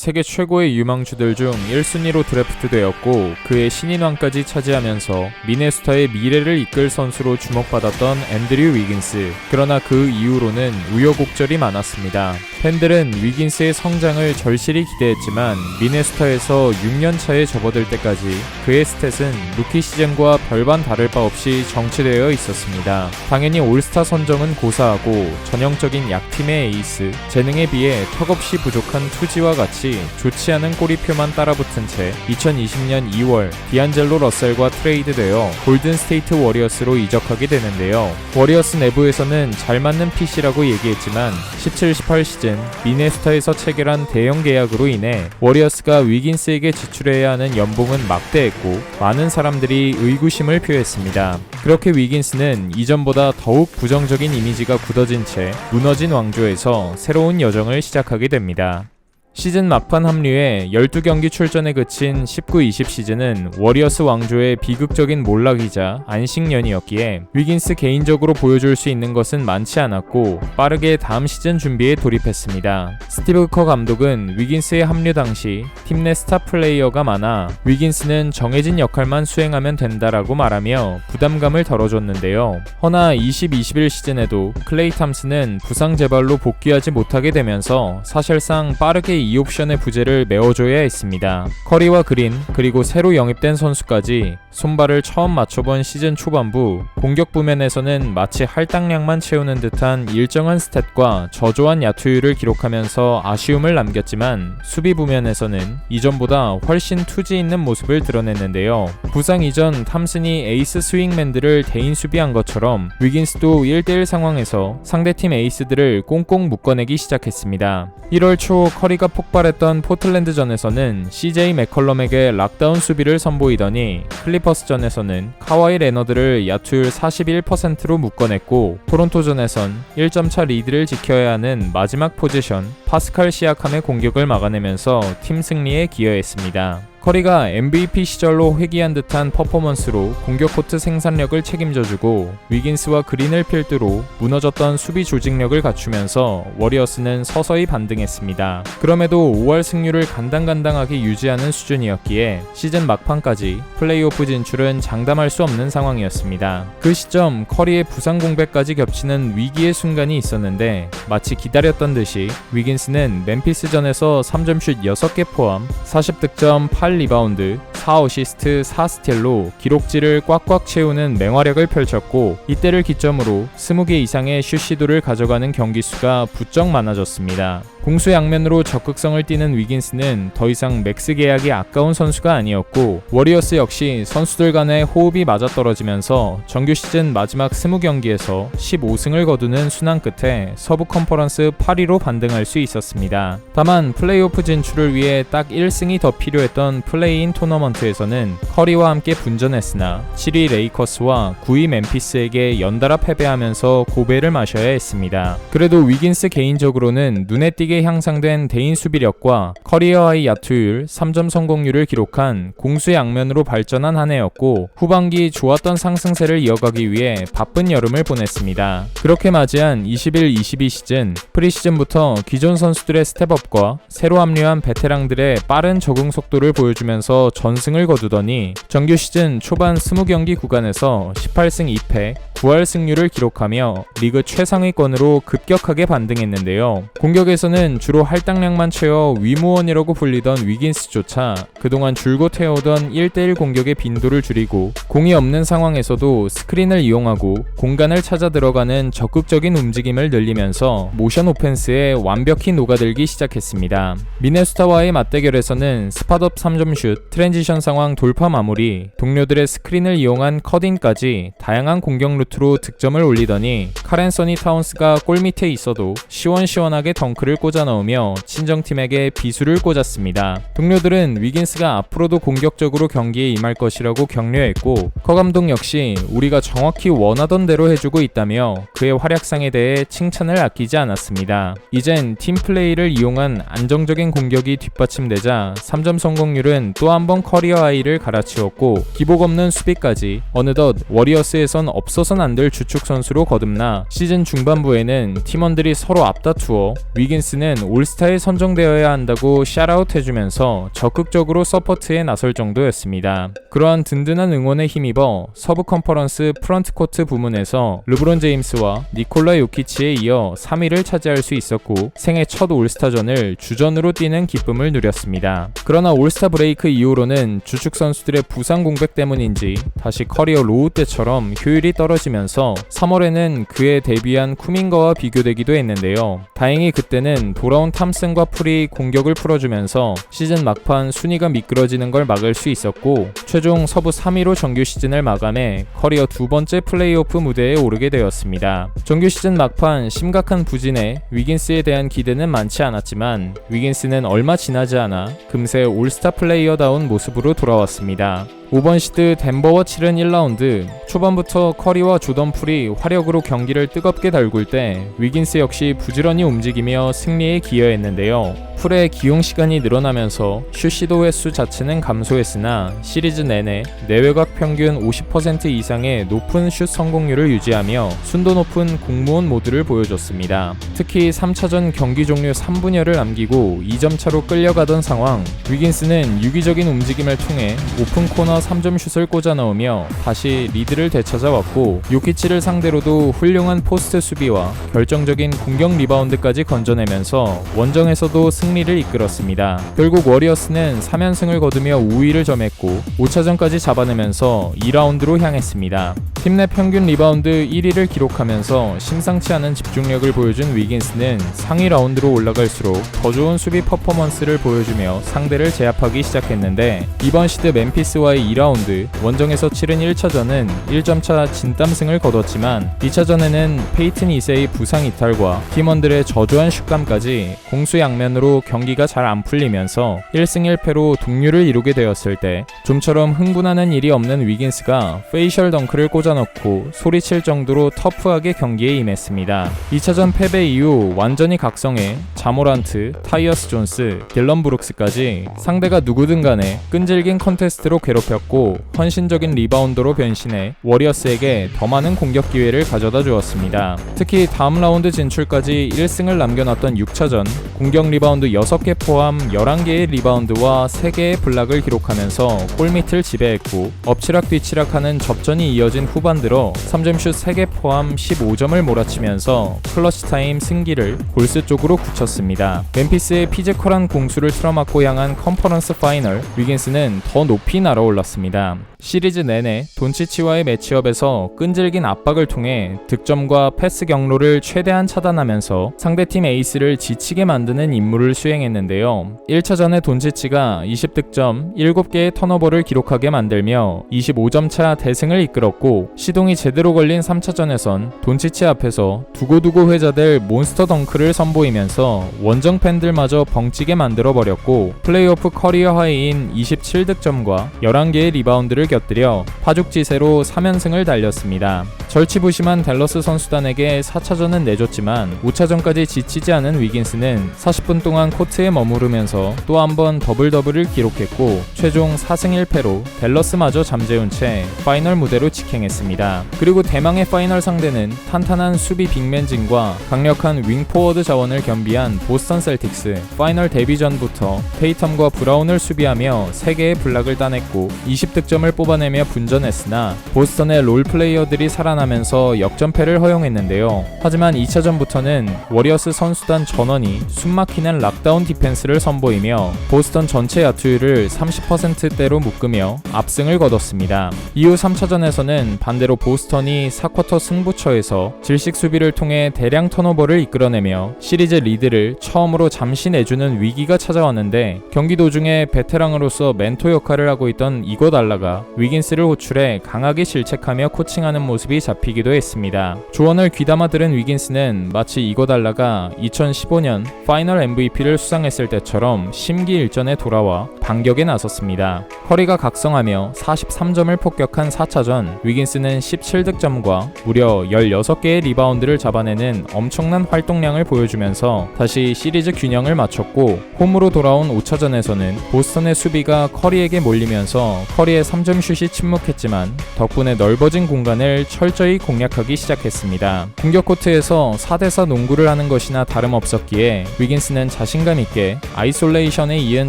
세계 최고의 유망주들 중 1순위로 드래프트되었고 그의 신인왕까지 차지하면서 미네소타의 미래를 이끌 선수로 주목받았던 앤드류 위긴스. 그러나 그 이후로는 우여곡절이 많았습니다. 팬들은 위긴스의 성장을 절실히 기대했지만 미네소타에서 6년 차에 접어들 때까지 그의 스탯은 루키 시즌과 별반 다를 바 없이 정체되어 있었습니다. 당연히 올스타 선정은 고사하고 전형적인 약팀의 에이스, 재능에 비해 턱없이 부족한 투지와 같이 좋지 않은 꼬리표만 따라붙은 채 2020년 2월 디안젤로 러셀과 트레이드되어 골든스테이트 워리어스로 이적하게 되는데요. 워리어스 내부에서는 잘 맞는 핏이라고 얘기했지만 17-18 시즌 미네소타에서 체결한 대형 계약으로 인해 워리어스가 위긴스에게 지출해야 하는 연봉은 막대했고 많은 사람들이 의구심을 표했습니다. 그렇게 위긴스는 이전보다 더욱 부정적인 이미지가 굳어진 채 무너진 왕조에서 새로운 여정을 시작하게 됩니다. 시즌 막판 합류에 12경기 출전에 그친 19-20 시즌은 워리어스 왕조의 비극적인 몰락이자 안식년이었기에 위긴스 개인적으로 보여줄 수 있는 것은 많지 않았고 빠르게 다음 시즌 준비에 돌입했습니다. 스티브 커 감독은 위긴스의 합류 당시 팀 내 스타 플레이어가 많아 위긴스는 정해진 역할만 수행하면 된다라고 말하며 부담감을 덜어줬는데요. 허나 20-21 시즌에도 클레이 탐슨은 부상 재발로 복귀하지 못하게 되면서 사실상 빠르게 이 옵션의 부재를 메워줘야 했습니다. 커리와 그린 그리고 새로 영입된 선수까지 손발을 처음 맞춰본 시즌 초반부 공격 부면에서는 마치 할당량만 채우는 듯한 일정한 스탯과 저조한 야투율을 기록하면서 아쉬움을 남겼지만 수비 부면에서는 이전보다 훨씬 투지 있는 모습을 드러냈는데요. 부상 이전 탐슨이 에이스 스윙맨들을 대인 수비한 것처럼 위긴스도 1대1 상황에서 상대팀 에이스들을 꽁꽁 묶어내기 시작했습니다. 1월 초 커리가 폭발했던 포틀랜드전에서는 CJ 맥컬럼에게 락다운 수비를 선보이더니 클리퍼스전에서는 카와이 레너드를 야투율 41%로 묶어냈고 토론토전에선 1점차 리드를 지켜야 하는 마지막 포지션 파스칼 시아캄의 공격을 막아내면서 팀 승리에 기여했습니다. 커리가 MVP 시절로 회귀한 듯한 퍼포먼스로 공격 코트 생산력을 책임져주고 위긴스와 그린을 필두로 무너졌던 수비 조직력을 갖추면서 워리어스는 서서히 반등했습니다. 그럼에도 5월 승률을 간당간당하게 유지하는 수준이었기에 시즌 막판까지 플레이오프 진출은 장담할 수 없는 상황이었습니다. 그 시점 커리의 부상 공백까지 겹치는 위기의 순간이 있었는데 마치 기다렸던 듯이 위긴스는 멤피스전에서 3점슛 6개 포함 40득점 8리바운드, 4어시스트, 4스틸로 기록지를 꽉꽉 채우는 맹활약을 펼쳤고 이때를 기점으로 20개 이상의 슛 시도를 가져가는 경기 수가 부쩍 많아졌습니다. 공수양면으로 적극성을 띠는 위긴스는 더 이상 맥스 계약이 아까운 선수가 아니었고 워리어스 역시 선수들 간의 호흡이 맞아떨어지면서 정규 시즌 마지막 20경기에서 15승을 거두는 순항 끝에 서부 컨퍼런스 8위로 반등할 수 있었습니다. 다만 플레이오프 진출을 위해 딱 1승이 더 필요했던 플레이인 토너먼트에서는 커리와 함께 분전했으나 7위 레이커스와 9위 멤피스에게 연달아 패배하면서 고배를 마셔야 했습니다. 그래도 위긴스 개인적으로는 눈에 띄게 향상된 대인 수비력과 커리어 하이 야투율, 3점 성공률을 기록한 공수양면으로 발전한 한 해였고 후반기 좋았던 상승세를 이어가기 위해 바쁜 여름을 보냈습니다. 그렇게 맞이한 21-22 시즌 프리시즌부터 기존 선수들의 스텝업과 새로 합류한 베테랑들의 빠른 적응 속도를 보여주면서 전승을 거두더니 정규 시즌 초반 20경기 구간에서 18승 2패 9할 승률을 기록하며 리그 최상위권으로 급격하게 반등했는데요. 공격에서는 주로 할당량만 채워 위무원이라고 불리던 위긴스조차 그동안 줄곧 해오던 1대1 공격의 빈도를 줄이고 공이 없는 상황에서도 스크린을 이용하고 공간을 찾아 들어가는 적극적인 움직임을 늘리면서 모션 오펜스에 완벽히 녹아들기 시작했습니다. 미네소타와의 맞대결에서는 스팟업 3점슛, 트랜지션 상황 돌파 마무리, 동료들의 스크린을 이용한 컷인까지 다양한 공격 루트로 득점을 올리더니 카렌서니 타운스가 골밑에 있어도 시원시원하게 덩크를 꽂아 넣으며 친정팀에게 비수를 꽂았습니다. 동료들은 위긴스가 앞으로도 공격적으로 경기에 임할 것이라고 격려했고 커 감독 역시 우리가 정확히 원하던 대로 해주고 있다며 그의 활약상에 대해 칭찬을 아끼지 않았습니다. 이젠 팀 플레이를 이용한 안정적인 공격이 뒷받침되자 3점 성공률은 또 한 번 커리어 하이를 갈아치웠고 기복 없는 수비까지 어느덧 워리어스에선 없어선 안 될 주축 선수로 거듭나 시즌 중반부에는 팀원들이 서로 앞다투어 위긴스는 위긴스는 올스타에 선정되어야 한다고 샤라웃 해주면서 적극적으로 서포트에 나설 정도였습니다. 그러한 든든한 응원에 힘입어 서부 컨퍼런스 프런트코트 부문에서 르브론 제임스와 니콜라 요키치에 이어 3위를 차지할 수 있었고 생애 첫 올스타전을 주전으로 뛰는 기쁨을 누렸습니다. 그러나 올스타 브레이크 이후로는 주축 선수들의 부상 공백 때문인지 다시 커리어 로우 때처럼 효율이 떨어지면서 3월에는 그의 데뷔한 쿠민가와 비교되기도 했는데요. 다행히 그때는 돌아온 탐슨과 풀이 공격을 풀어주면서 시즌 막판 순위가 미끄러지는 걸 막을 수 있었고 최종 서부 3위로 정규 시즌을 마감해 커리어 두 번째 플레이오프 무대에 오르게 되었습니다. 정규 시즌 막판 심각한 부진에 위긴스에 대한 기대는 많지 않았지만 위긴스는 얼마 지나지 않아 금세 올스타 플레이어다운 모습으로 돌아왔습니다. 5번 시드 덴버와 치른 1라운드 초반부터 커리와 조던 풀이 화력으로 경기를 뜨겁게 달굴 때 위긴스 역시 부지런히 움직이며 승리에 기여했는데요. 풀의 기용 시간이 늘어나면서 슛 시도 횟수 자체는 감소했으나 시리즈 내내 내외곽 평균 50% 이상의 높은 슛 성공률을 유지하며 순도 높은 공무원 모드를 보여줬습니다. 특히 3차전 경기 종료 3분여를 남기고 2점 차로 끌려가던 상황, 위긴스는 유기적인 움직임을 통해 오픈 코너 3점 슛을 꽂아 넣으며 다시 리드를 되찾아왔고 요키치를 상대로도 훌륭한 포스트 수비와 결정적인 공격 리바운드까지 건져내면서 원정에서도 승리를 이끌었습니다. 결국 워리어스는 3연승을 거두며 우위를 점했고 5차전까지 잡아내면서 2라운드로 향했습니다. 팀 내 평균 리바운드 1위를 기록하면서 심상치 않은 집중력을 보여준 위긴스는 상위 라운드로 올라갈수록 더 좋은 수비 퍼포먼스를 보여주며 상대를 제압하기 시작했는데 이번 시드 멤피스와의 2라운드 원정에서 치른 1차전은 1점차 진땀승을 거뒀지만 2차전에는 페이튼 2세의 부상 이탈과 팀원들의 저조한 슛감까지 공수양면으로 경기가 잘 안 풀리면서 1승 1패로 동률을 이루게 되었을 때 좀처럼 흥분하는 일이 없는 위긴스가 페이셜 덩크를 꽂아넣고 소리칠 정도로 터프하게 경기에 임했습니다. 2차전 패배 이후 완전히 각성해 자모란트, 타이어스 존스, 딜런 브룩스까지 상대가 누구든 간에 끈질긴 컨테스트로 괴롭혔고 헌신적인 리바운더로 변신해 워리어스에게 더 많은 공격 기회를 가져다 주었습니다. 특히 다음 라운드 진출까지 1승을 남겨놨던 6차전 공격 리바운드 6개 포함 11개의 리바운드와 3개의 블락을 기록하면서 골밑을 지배했고 엎치락 뒤치락하는 접전이 이어진 후반 들어 3점슛 3개 포함 15점을 몰아치면서 클러치타임 승기를 골스 쪽으로 굳혔습니다. 멤피스의 피지컬한 공수를 틀어막고 향한 컨퍼런스 파이널, 위긴스는 더 높이 날아올랐습니다. 시리즈 내내 돈치치와의 매치업에서 끈질긴 압박을 통해 득점과 패스 경로를 최대한 차단하면서 상대팀 에이스를 지치게 만드는 임무를 수행했는데요. 1차전에 돈치치가 20득점, 7개의 턴오버를 기록하게 만들며 25점 차 대승을 이끌었고 시동이 제대로 걸린 3차전에선 돈치치 앞에서 두고두고 회자될 몬스터 덩크를 선보이면서 원정 팬들마저 벙찌게 만들어버렸고 플레이오프 커리어 하이인 27득점과 11개의 리바운드를 곁들여 파죽지세로 3연승을 달렸습니다. 절치부심한 댈러스 선수단에게 4차전은 내줬지만 5차전까지 지치지 않은 위긴스는 40분 동안 코트에 머무르면서 또 한 번 더블더블을 기록했고 최종 4승 1패로 댈러스마저 잠재운 채 파이널 무대로 직행했습니다. 그리고 대망의 파이널 상대는 탄탄한 수비 빅맨진과 강력한 윙포워드 자원을 겸비한 보스턴 셀틱스. 파이널 데뷔 전부터 테이텀과 브라운을 수비하며 3개의 블락을 따냈고 20득점을 뽑아내며 분전했으나 보스턴의 롤플레이어들이 살아나면서 역전패를 허용했는데요. 하지만 2차전부터는 워리어스 선수단 전원이 숨막히는 락다운 디펜스를 선보이며 보스턴 전체 야투율을 30%대로 묶으며 압승을 거뒀습니다. 이후 3차전에서는 반대로 보스턴이 4쿼터 승부처에서 질식 수비를 통해 대량 턴오버를 이끌어내며 시리즈 리드를 처음으로 잠시 내주는 위기가 찾아왔는데 경기 도중에 베테랑으로서 멘토 역할을 하고 있던 이고달라가 위긴스를 호출해 강하게 질책하며 코칭하는 모습이 잡히기도 했습니다. 조언을 귀담아 들은 위긴스는 마치 이고달라가 2015년 파이널 MVP를 수상했을 때처럼 심기일전에 돌아와 반격에 나섰습니다. 커리가 각성하며 43점을 폭격한 4차전, 위긴스는 17득점과 무려 16개의 리바운드를 잡아내는 엄청난 활동량을 보여주면서 다시 시리즈 균형을 맞췄고 홈으로 돌아온 5차전에서는 보스턴의 수비가 커리에게 몰리면서 커리의 3점 3점슛이 침묵했지만 덕분에 넓어진 공간을 철저히 공략하기 시작했습니다. 공격 코트에서 4대4 농구를 하는 것이나 다름없었기에 위긴스는 자신감 있게 아이솔레이션에 이은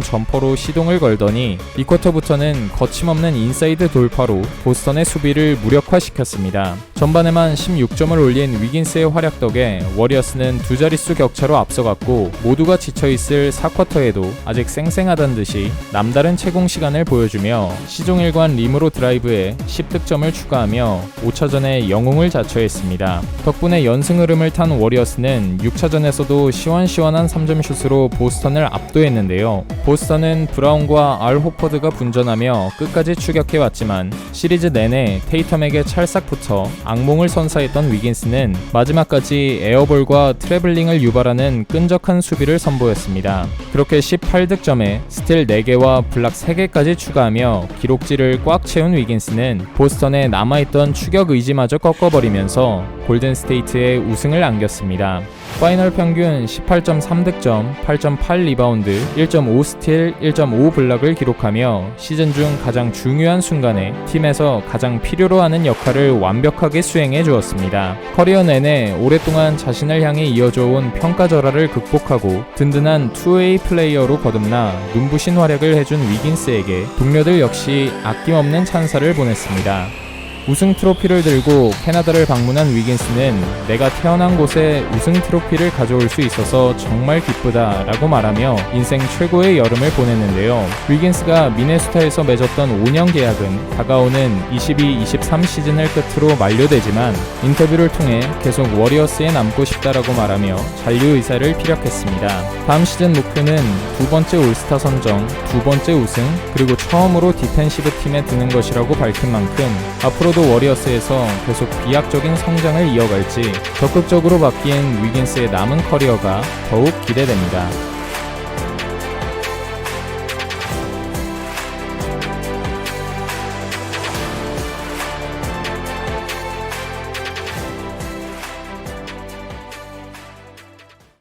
점퍼로 시동을 걸더니 이 쿼터부터는 거침없는 인사이드 돌파로 보스턴의 수비를 무력화시켰습니다. 전반에만 16점을 올린 위긴스의 활약 덕에 워리어스는 두 자릿수 격차로 앞서갔고 모두가 지쳐있을 4쿼터에도 아직 쌩쌩하단 듯이 남다른 채공 시간을 보여주며 시종일관 림으로 드라이브에 10득점을 추가하며 5차전에 영웅을 자처했습니다. 덕분에 연승 흐름을 탄 워리어스는 6차전에서도 시원시원한 3점슛으로 보스턴을 압도했는데요. 보스턴은 브라운과 알 호퍼드가 분전하며 끝까지 추격해왔지만 시리즈 내내 테이텀에게 찰싹붙어 악몽을 선사했던 위긴스는 마지막까지 에어볼과 트래블링을 유발하는 끈적한 수비를 선보였습니다. 그렇게 18득점에 스틸 4개와 블락 3개까지 추가하며 기록지를 꽉 채운 위긴스는 보스턴에 남아있던 추격 의지마저 꺾어버리면서 골든스테이트의 우승을 안겼습니다. 파이널 평균 18.3득점, 8.8 리바운드, 1.5 스틸, 1.5 블락을 기록하며 시즌 중 가장 중요한 순간에 팀에서 가장 필요로 하는 역할을 완벽하게 수행해 주었습니다. 커리어 내내 오랫동안 자신을 향해 이어져온 평가절하를 극복하고 든든한 2웨이 플레이어로 거듭나 눈부신 활약을 해준 위긴스에게 동료들 역시 아낌없는 찬사를 보냈습니다. 우승 트로피를 들고 캐나다를 방문한 위긴스는 내가 태어난 곳에 우승 트로피를 가져올 수 있어서 정말 기쁘다 라고 말하며 인생 최고의 여름을 보냈는데요. 위긴스가 미네소타에서 맺었던 5년 계약은 다가오는 22-23 시즌을 끝으로 만료되지만 인터뷰를 통해 계속 워리어스에 남고 싶다라고 말하며 잔류 의사를 피력했습니다. 다음 시즌 목표는 두 번째 올스타 선정, 두 번째 우승, 그리고 처음으로 디펜시브 팀에 드는 것이라고 밝힌 만큼 앞으로도 워리어스에서 계속 비약적인 성장을 이어갈지 적극적으로 바뀐 위긴스의 남은 커리어가 더욱 기대됩니다.